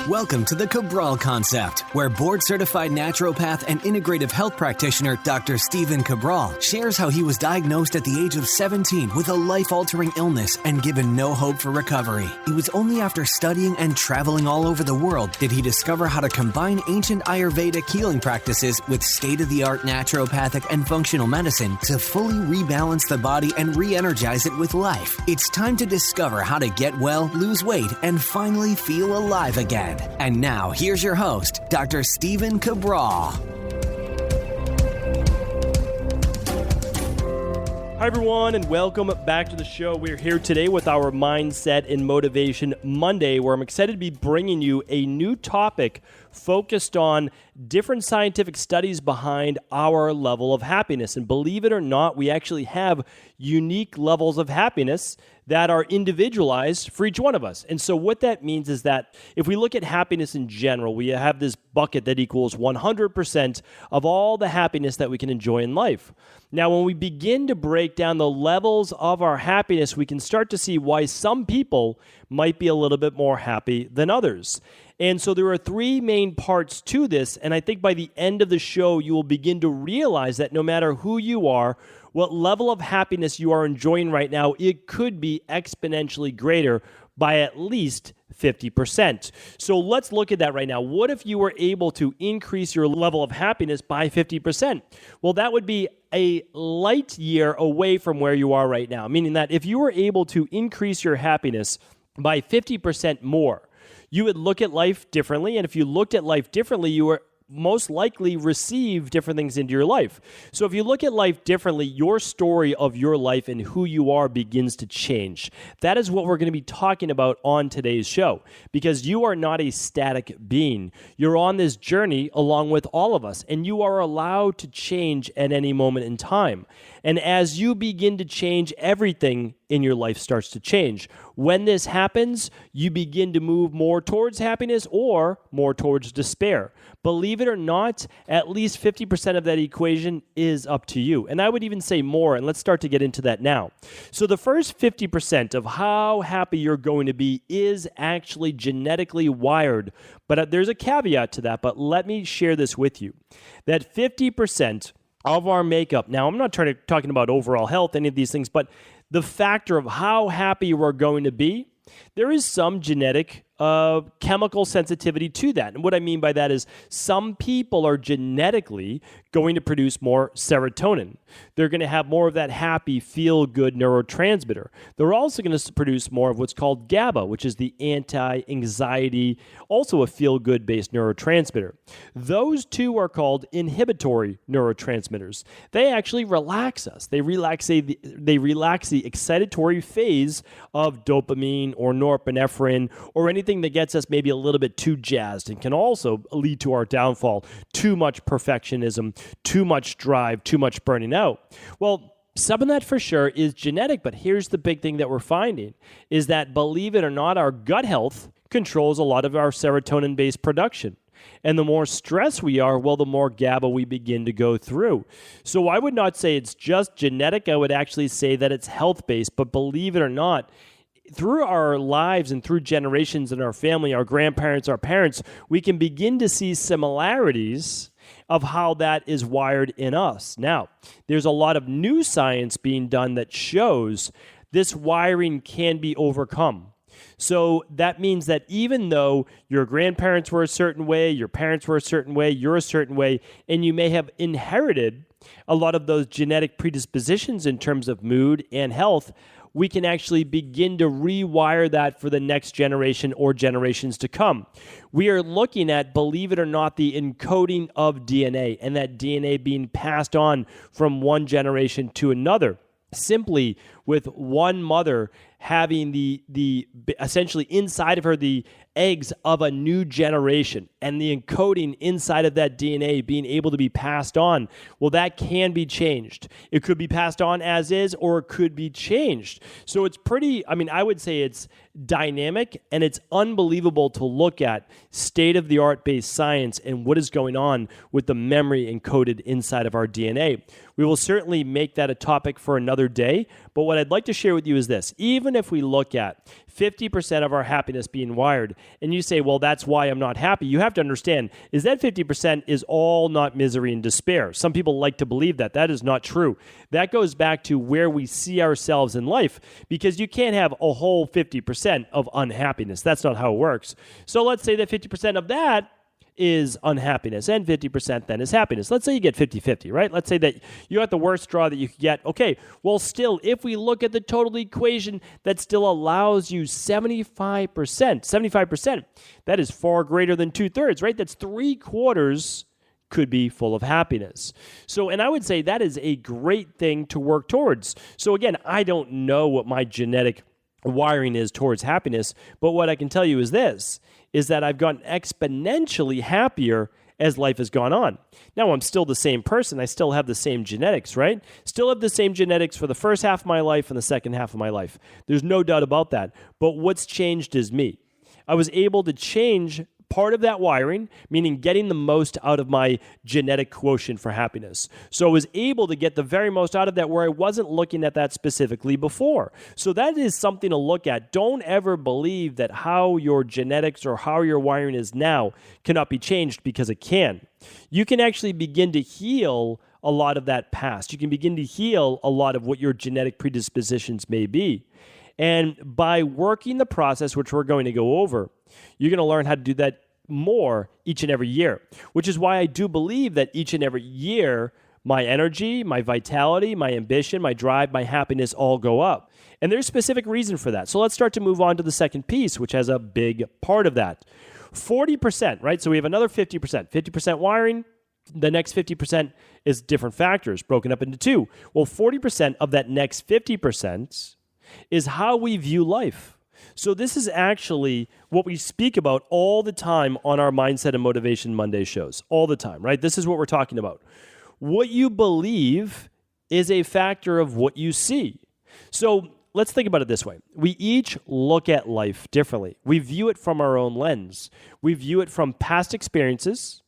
Welcome to the Cabral Concept, where board-certified naturopath and integrative health practitioner Dr. Stephen Cabral shares how he was diagnosed at the age of 17 with a life-altering illness and given no hope for recovery. It was only after studying and traveling all over the world did he discover how to combine ancient Ayurvedic healing practices with state-of-the-art naturopathic and functional medicine to fully rebalance the body and re-energize it with life. It's time to discover how to get well, lose weight, and finally feel alive again. And now, here's your host, Dr. Stephen Cabral. Hi, everyone, and welcome back to the show. We're here today with our Mindset and Motivation Monday, where I'm excited to be bringing you a new topic focused on different scientific studies behind our level of happiness. And believe it or not, we actually have unique levels of happiness that are individualized for each one of us. And so what that means is that if we look at happiness in general, we have this bucket that equals 100% of all the happiness that we can enjoy in life. Now, when we begin to break down the levels of our happiness, we can start to see why some people might be a little bit more happy than others. And so there are three main parts to this, and I think by the end of the show, you will begin to realize that no matter who you are, what level of happiness you are enjoying right now, it could be exponentially greater by at least 50%. So let's look at that right now. What if you were able to increase your level of happiness by 50%? Well, that would be a light year away from where you are right now, meaning that if you were able to increase your happiness by 50% more, you would look at life differently. And if you looked at life differently, you were most likely receive different things into your life. So if you look at life differently, your story of your life and who you are begins to change. That is what we're going to be talking about on today's show, because you are not a static being. You're on this journey along with all of us, and you are allowed to change at any moment in time. And as you begin to change, everything in your life starts to change. When this happens, you begin to move more towards happiness or more towards despair. Believe it or not, at least 50% of that equation is up to you. And I would even say more, and let's start to get into that now. So the first 50% of how happy you're going to be is actually genetically wired. But there's a caveat to that, but let me share this with you. That 50% of our makeup, now I'm not talking about overall health, any of these things, but the factor of how happy we're going to be, there is some genetic chemical sensitivity to that. And what I mean by that is some people are genetically going to produce more serotonin. They're going to have more of that happy, feel-good neurotransmitter. They're also going to produce more of what's called GABA, which is the anti-anxiety, also a feel-good based neurotransmitter. Those two are called inhibitory neurotransmitters. They actually relax us. They relax the excitatory phase of dopamine or norepinephrine or anything that gets us maybe a little bit too jazzed and can also lead to our downfall. Too much perfectionism, too much drive, too much burning out. Well, some of that for sure is genetic, but here's the big thing that we're finding is that, believe it or not, our gut health controls a lot of our serotonin-based production. And the more stressed we are, well, the more GABA we begin to go through. So I would not say it's just genetic. I would actually say that it's health-based, but believe it or not, through our lives and through generations in our family, our grandparents, our parents, we can begin to see similarities of how that is wired in us. Now, there's a lot of new science being done that shows this wiring can be overcome. So that means that even though your grandparents were a certain way, your parents were a certain way, you're a certain way, and you may have inherited a lot of those genetic predispositions in terms of mood and health, we can actually begin to rewire that for the next generation or generations to come. We are looking at, believe it or not, the encoding of DNA and that DNA being passed on from one generation to another. Simply with one mother having the essentially inside of her the eggs of a new generation and the encoding inside of that DNA being able to be passed on, well, that can be changed. It could be passed on as is, or it could be changed. So it's pretty, I would say it's dynamic, and it's unbelievable to look at state-of-the-art based science and what is going on with the memory encoded inside of our DNA. We will certainly make that a topic for another day, but what I'd like to share with you is this. Even if we look at 50% of our happiness being wired. And you say, well, that's why I'm not happy. You have to understand is that 50% is all not misery and despair. Some people like to believe that. That is not true. That goes back to where we see ourselves in life, because you can't have a whole 50% of unhappiness. That's not how it works. So let's say that 50% of that is unhappiness and 50% then is happiness. Let's say you get 50-50, right? Let's say that you got the worst straw that you could get. Okay, well, still, if we look at the total equation, that still allows you 75%. That is far greater than 2/3, right? That's 3/4 could be full of happiness. So, and I would say that is a great thing to work towards. So again, I don't know what my genetic wiring is towards happiness, but what I can tell you is this, is that I've gotten exponentially happier as life has gone on. Now, I'm still the same person. I still have the same genetics, right? Still have the same genetics for the first half of my life and the second half of my life. There's no doubt about that. But what's changed is me. I was able to change part of that wiring, meaning getting the most out of my genetic quotient for happiness. So I was able to get the very most out of that where I wasn't looking at that specifically before. So that is something to look at. Don't ever believe that how your genetics or how your wiring is now cannot be changed, because it can. You can actually begin to heal a lot of that past. You can begin to heal a lot of what your genetic predispositions may be. And by working the process, which we're going to go over, you're going to learn how to do that more each and every year, which is why I do believe that each and every year, my energy, my vitality, my ambition, my drive, my happiness all go up. And there's specific reason for that. So let's start to move on to the second piece, which has a big part of that. 40%, right? So we have another 50%. 50% wiring. The next 50% is different factors broken up into two. Well, 40% of that next 50% is how we view life. So this is actually what we speak about all the time on our Mindset and Motivation Monday shows, all the time, right? This is what we're talking about. What you believe is a factor of what you see. So let's think about it this way. We each look at life differently. We view it from our own lens. We view it from past experiences,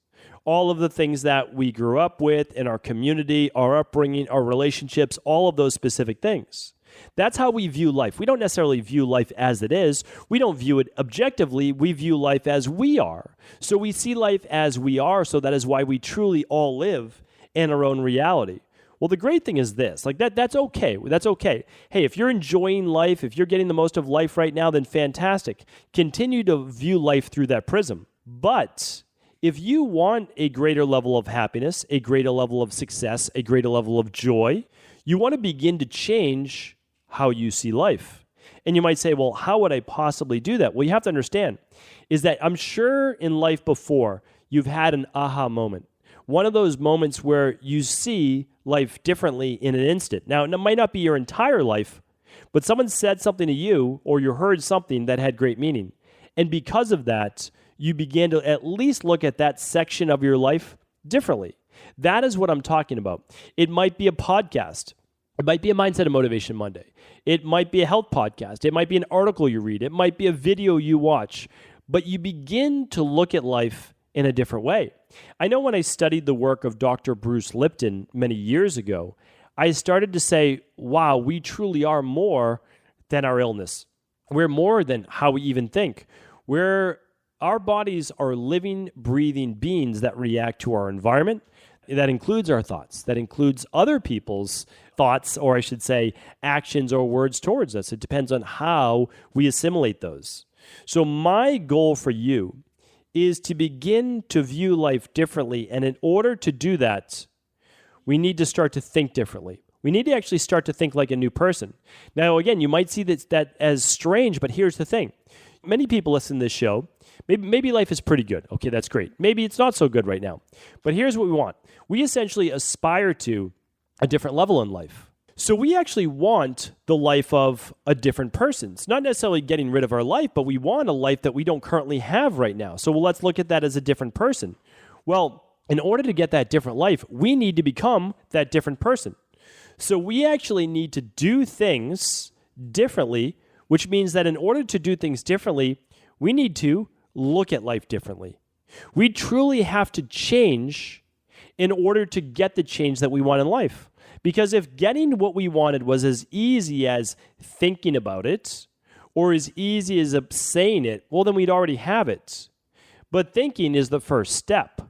all of the things that we grew up with in our community, our upbringing, our relationships, all of those specific things. That's how we view life. We don't necessarily view life as it is. We don't view it objectively. We view life as we are. So we see life as we are, so that is why we truly all live in our own reality. Well, the great thing is this, like that's okay. That's okay. Hey, if you're enjoying life, if you're getting the most of life right now, then fantastic. Continue to view life through that prism. But if you want a greater level of happiness, a greater level of success, a greater level of joy, you want to begin to change how you see life. And you might say, well, how would I possibly do that? Well, you have to understand is that I'm sure in life before you've had an aha moment. One of those moments where you see life differently in an instant. Now, it might not be your entire life, but someone said something to you or you heard something that had great meaning. And because of that, you began to at least look at that section of your life differently. That is what I'm talking about. It might be a podcast. It might be a Mindset and Motivation Monday. It might be a health podcast. It might be an article you read. It might be a video you watch. But you begin to look at life in a different way. I know when I studied the work of Dr. Bruce Lipton many years ago, I started to say, wow, we truly are more than our illness. We're more than how we even think. Our bodies are living, breathing beings that react to our environment. That includes our thoughts. That includes other people's thoughts, or I should say actions or words towards us. It depends on how we assimilate those. So my goal for you is to begin to view life differently. And in order to do that, we need to start to think differently. We need to actually start to think like a new person. Now, again, you might see that as strange, but here's the thing. Many people listen to this show. Maybe life is pretty good. Okay, that's great. Maybe it's not so good right now. But here's what we want. We essentially aspire to a different level in life. So we actually want the life of a different person. It's not necessarily getting rid of our life, but we want a life that we don't currently have right now. So let's look at that as a different person. Well, in order to get that different life, we need to become that different person. So we actually need to do things differently, which means that in order to do things differently, we need to look at life differently. We truly have to change in order to get the change that we want in life. Because if getting what we wanted was as easy as thinking about it, or as easy as saying it, well, then we'd already have it. But thinking is the first step.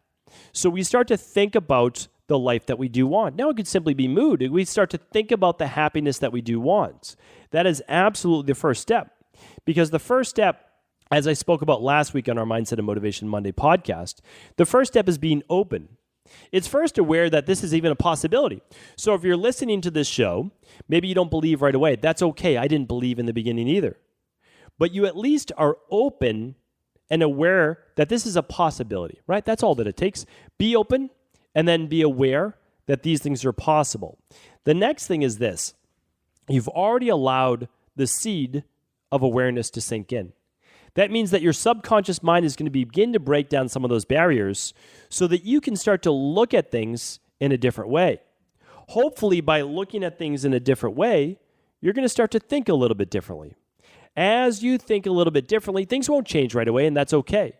So we start to think about the life that we do want. Now it could simply be mood. We start to think about the happiness that we do want. That is absolutely the first step. Because the first step, as I spoke about last week on our Mindset and Motivation Monday podcast, the first step is being open. It's first aware that this is even a possibility. So if you're listening to this show, maybe you don't believe right away. That's okay. I didn't believe in the beginning either. But you at least are open and aware that this is a possibility, right? That's all that it takes. Be open and then be aware that these things are possible. The next thing is this. You've already allowed the seed of awareness to sink in. That means that your subconscious mind is going to begin to break down some of those barriers so that you can start to look at things in a different way. Hopefully, by looking at things in a different way, you're going to start to think a little bit differently. As you think a little bit differently, things won't change right away, and that's okay.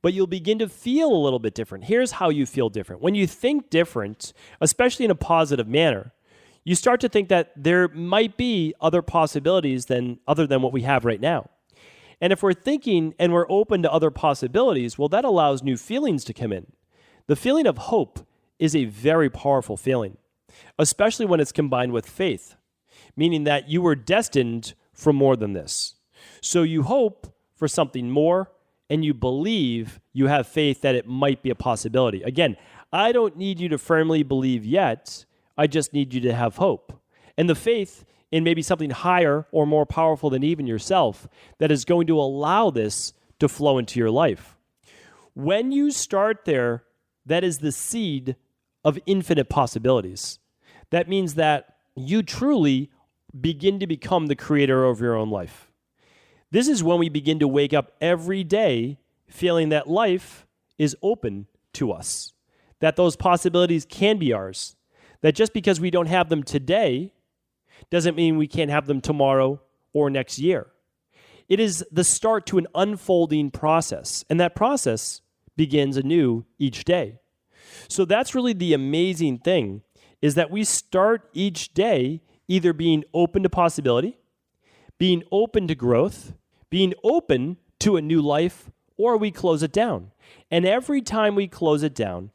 But you'll begin to feel a little bit different. Here's how you feel different. When you think different, especially in a positive manner, you start to think that there might be other possibilities other than what we have right now. And if we're thinking and we're open to other possibilities, well, that allows new feelings to come in. The feeling of hope is a very powerful feeling, especially when it's combined with faith, meaning that you were destined for more than this. So you hope for something more, and you believe, you have faith that it might be a possibility. Again, I don't need you to firmly believe yet. I just need you to have hope. And the faith in maybe something higher or more powerful than even yourself that is going to allow this to flow into your life. When you start there, that is the seed of infinite possibilities. That means that you truly begin to become the creator of your own life. This is when we begin to wake up every day feeling that life is open to us, that those possibilities can be ours, that just because we don't have them today doesn't mean we can't have them tomorrow or next year. It is the start to an unfolding process, and that process begins anew each day. So that's really the amazing thing, is that we start each day either being open to possibility, being open to growth, being open to a new life, or we close it down. And every time we close it down,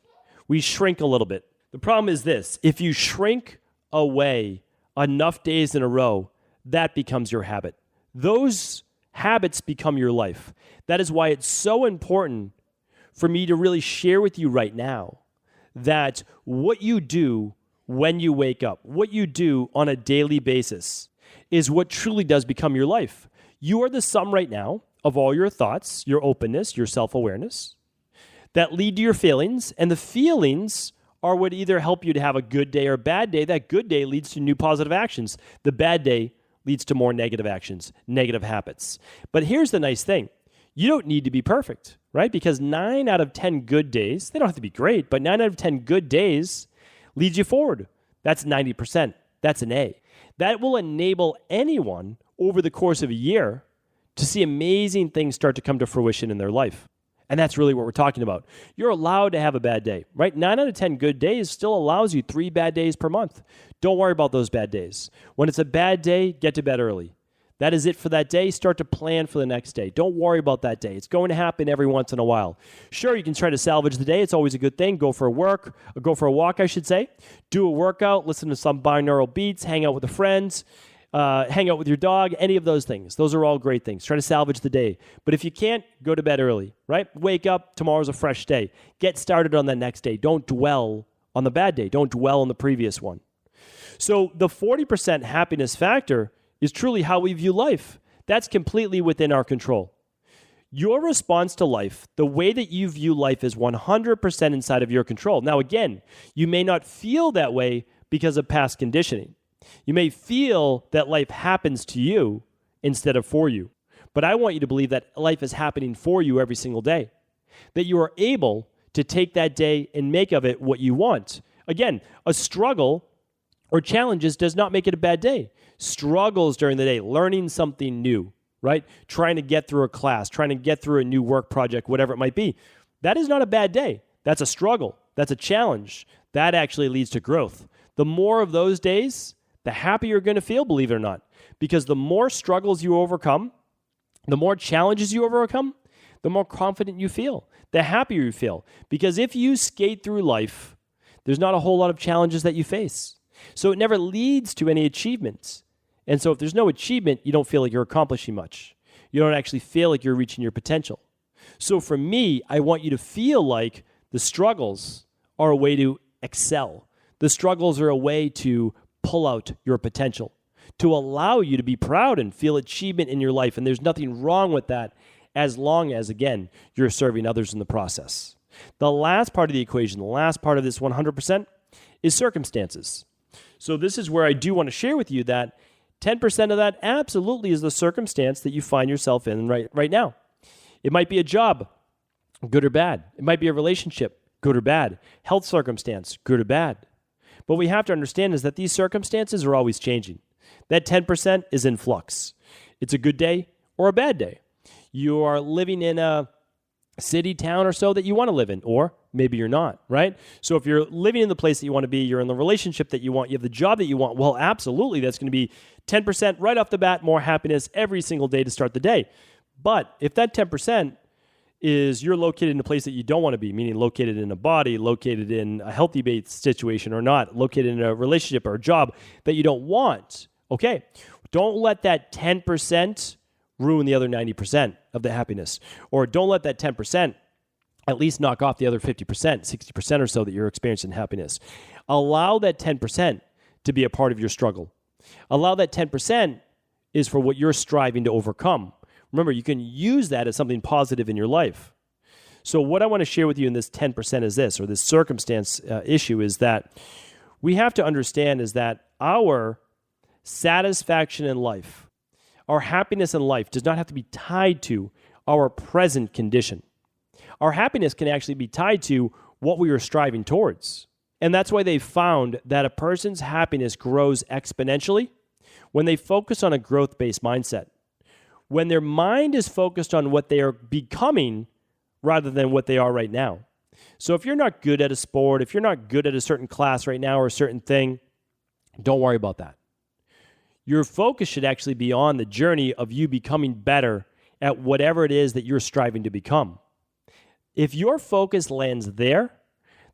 we shrink a little bit. The problem is this: if you shrink away enough days in a row, that becomes your habit. Those habits become your life. That is why it's so important for me to really share with you right now that what you do when you wake up, what you do on a daily basis, is what truly does become your life. You are the sum right now of all your thoughts, your openness, your self-awareness that lead to your feelings, and the feelings are what either help you to have a good day or a bad day. That good day leads to new positive actions. The bad day leads to more negative actions, negative habits. But here's the nice thing. You don't need to be perfect, right? Because 9 out of 10 good days, they don't have to be great, but 9 out of 10 good days leads you forward. That's 90%. That's an A. That will enable anyone over the course of a year to see amazing things start to come to fruition in their life. And that's really what we're talking about. You're allowed to have a bad day, right? 9 out of 10 good days still allows you 3 bad days per month. Don't worry about those bad days. When it's a bad day, get to bed early. That is it for that day. Start to plan for the next day. Don't worry about that day. It's going to happen every once in a while. Sure, you can try to salvage the day. It's always a good thing. Go for a walk, I should say. Do a workout, listen to some binaural beats, hang out with a friend, hang out with your dog, any of those things. Those are all great things. Try to salvage the day. But if you can't, go to bed early, right? Wake up. Tomorrow's a fresh day. Get started on that next day. Don't dwell on the bad day. Don't dwell on the previous one. So the 40% happiness factor is truly how we view life. That's completely within our control. Your response to life, the way that you view life, is 100% inside of your control. Now, again, you may not feel that way because of past conditioning. You may feel that life happens to you instead of for you. But I want you to believe that life is happening for you every single day. That you are able to take that day and make of it what you want. Again, a struggle or challenges does not make it a bad day. Struggles during the day, learning something new, right? Trying to get through a class, trying to get through a new work project, whatever it might be. That is not a bad day. That's a struggle. That's a challenge. That actually leads to growth. The more of those days, the happier you're going to feel, believe it or not. Because the more struggles you overcome, the more challenges you overcome, the more confident you feel, the happier you feel. Because if you skate through life, there's not a whole lot of challenges that you face. So it never leads to any achievements. And so if there's no achievement, you don't feel like you're accomplishing much. You don't actually feel like you're reaching your potential. So for me, I want you to feel like the struggles are a way to excel. The struggles are a way to pull out your potential, to allow you to be proud and feel achievement in your life. And there's nothing wrong with that as long as, again, you're serving others in the process. The last part of the equation, the last part of this 100% is circumstances. So this is where I do want to share with you that 10% of that absolutely is the circumstance that you find yourself in right now. It might be a job, good or bad. It might be a relationship, good or bad. Health circumstance, good or bad. But what we have to understand is that these circumstances are always changing. That 10% is in flux. It's a good day or a bad day. You are living in a city, town, or so that you want to live in, or maybe you're not, right? So if you're living in the place that you want to be, you're in the relationship that you want, you have the job that you want, well, absolutely, that's going to be 10% right off the bat, more happiness every single day to start the day. But if that 10% is you're located in a place that you don't want to be, meaning located in a body, located in a healthy base situation or not, located in a relationship or a job that you don't want, okay, don't let that 10% ruin the other 90% of the happiness. Or don't let that 10% at least knock off the other 50%, 60% or so that you're experiencing happiness. Allow that 10% to be a part of your struggle. Allow that 10% is for what you're striving to overcome. Remember, you can use that as something positive in your life. So what I want to share with you in this 10% is this, or this circumstance issue, is that we have to understand is that our satisfaction in life, our happiness in life does not have to be tied to our present condition. Our happiness can actually be tied to what we are striving towards. And that's why they found that a person's happiness grows exponentially when they focus on a growth-based mindset. When their mind is focused on what they are becoming rather than what they are right now. So if you're not good at a sport, if you're not good at a certain class right now or a certain thing, don't worry about that. Your focus should actually be on the journey of you becoming better at whatever it is that you're striving to become. If your focus lands there,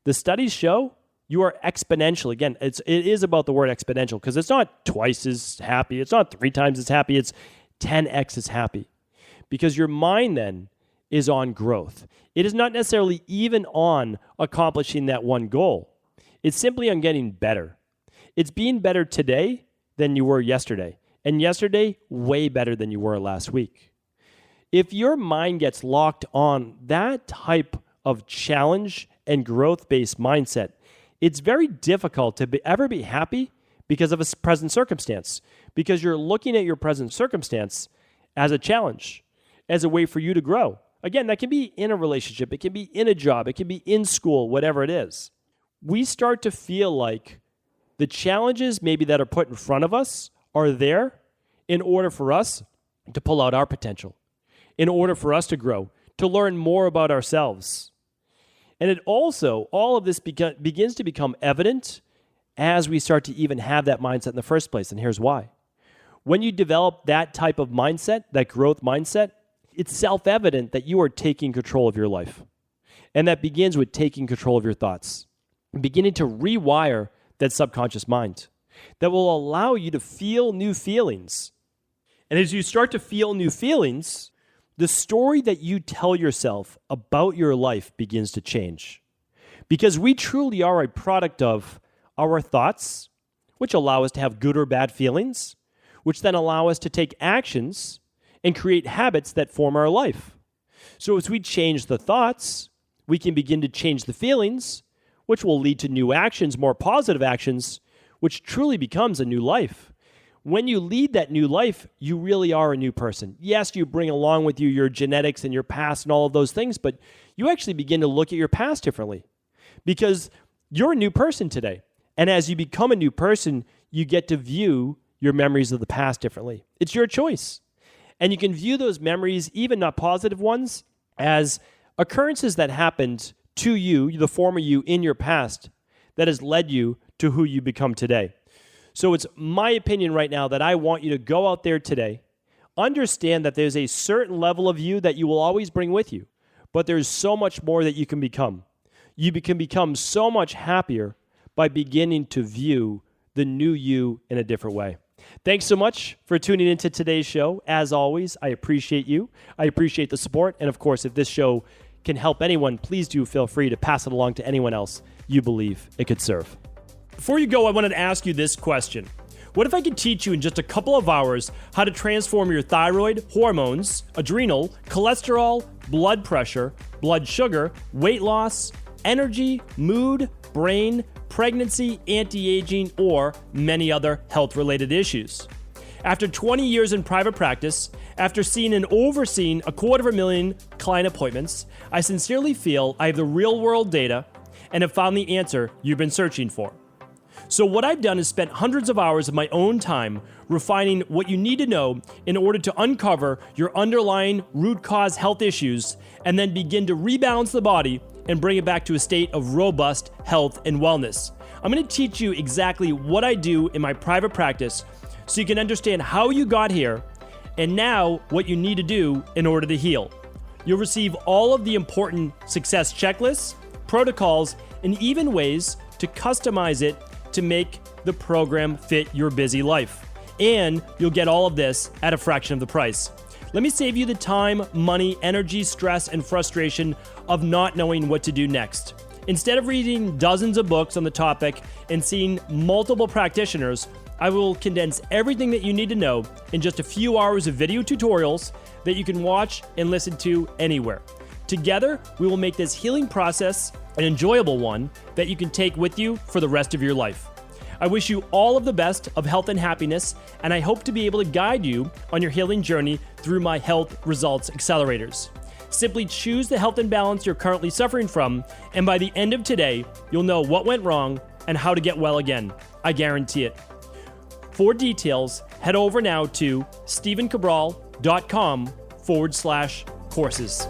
the studies show you are exponential. Again, it is about the word exponential because it's not twice as happy. It's not 3 times as happy. It's 10x as happy because your mind then is on growth. It is not necessarily even on accomplishing that one goal. It's simply on getting better. It's being better today than you were yesterday, and yesterday way better than you were last week. If your mind gets locked on that type of challenge and growth-based mindset, it's very difficult to ever be happy because of a present circumstance, because you're looking at your present circumstance as a challenge, as a way for you to grow. Again, that can be in a relationship, it can be in a job, it can be in school, whatever it is. We start to feel like the challenges maybe that are put in front of us are there in order for us to pull out our potential, in order for us to grow, to learn more about ourselves. And it also, all of this begins to become evident as we start to even have that mindset in the first place. And here's why. When you develop that type of mindset, that growth mindset, it's self-evident that you are taking control of your life. And that begins with taking control of your thoughts, beginning to rewire that subconscious mind that will allow you to feel new feelings. And as you start to feel new feelings, the story that you tell yourself about your life begins to change. Because we truly are a product of our thoughts, which allow us to have good or bad feelings, which then allow us to take actions and create habits that form our life. So as we change the thoughts, we can begin to change the feelings, which will lead to new actions, more positive actions, which truly becomes a new life. When you lead that new life, you really are a new person. Yes, you bring along with you your genetics and your past and all of those things, but you actually begin to look at your past differently because you're a new person today. And as you become a new person, you get to view your memories of the past differently. It's your choice. And you can view those memories, even not positive ones, as occurrences that happened to you, the former you in your past, that has led you to who you become today. So it's my opinion right now that I want you to go out there today, understand that there's a certain level of you that you will always bring with you, but there's so much more that you can become. You can become so much happier by beginning to view the new you in a different way. Thanks so much for tuning into today's show. As always, I appreciate you. I appreciate the support. And of course, if this show can help anyone, please do feel free to pass it along to anyone else you believe it could serve. Before you go, I wanted to ask you this question. What if I could teach you in just a couple of hours how to transform your thyroid, hormones, adrenal, cholesterol, blood pressure, blood sugar, weight loss, energy, mood, brain, pregnancy, anti-aging, or many other health-related issues? After 20 years in private practice, after seeing and overseeing 250,000 client appointments, I sincerely feel I have the real-world data and have found the answer you've been searching for. So what I've done is spent hundreds of hours of my own time refining what you need to know in order to uncover your underlying root cause health issues and then begin to rebalance the body and bring it back to a state of robust health and wellness. I'm going to teach you exactly what I do in my private practice so you can understand how you got here and now what you need to do in order to heal. You'll receive all of the important success checklists, protocols, and even ways to customize it to make the program fit your busy life. And you'll get all of this at a fraction of the price. Let me save you the time, money, energy, stress, and frustration of not knowing what to do next. Instead of reading dozens of books on the topic and seeing multiple practitioners, I will condense everything that you need to know in just a few hours of video tutorials that you can watch and listen to anywhere. Together, we will make this healing process an enjoyable one that you can take with you for the rest of your life. I wish you all of the best of health and happiness, and I hope to be able to guide you on your healing journey through my Health Results Accelerators. Simply choose the health imbalance you're currently suffering from, and by the end of today, you'll know what went wrong and how to get well again. I guarantee it. For details, head over now to stevencabral.com/courses.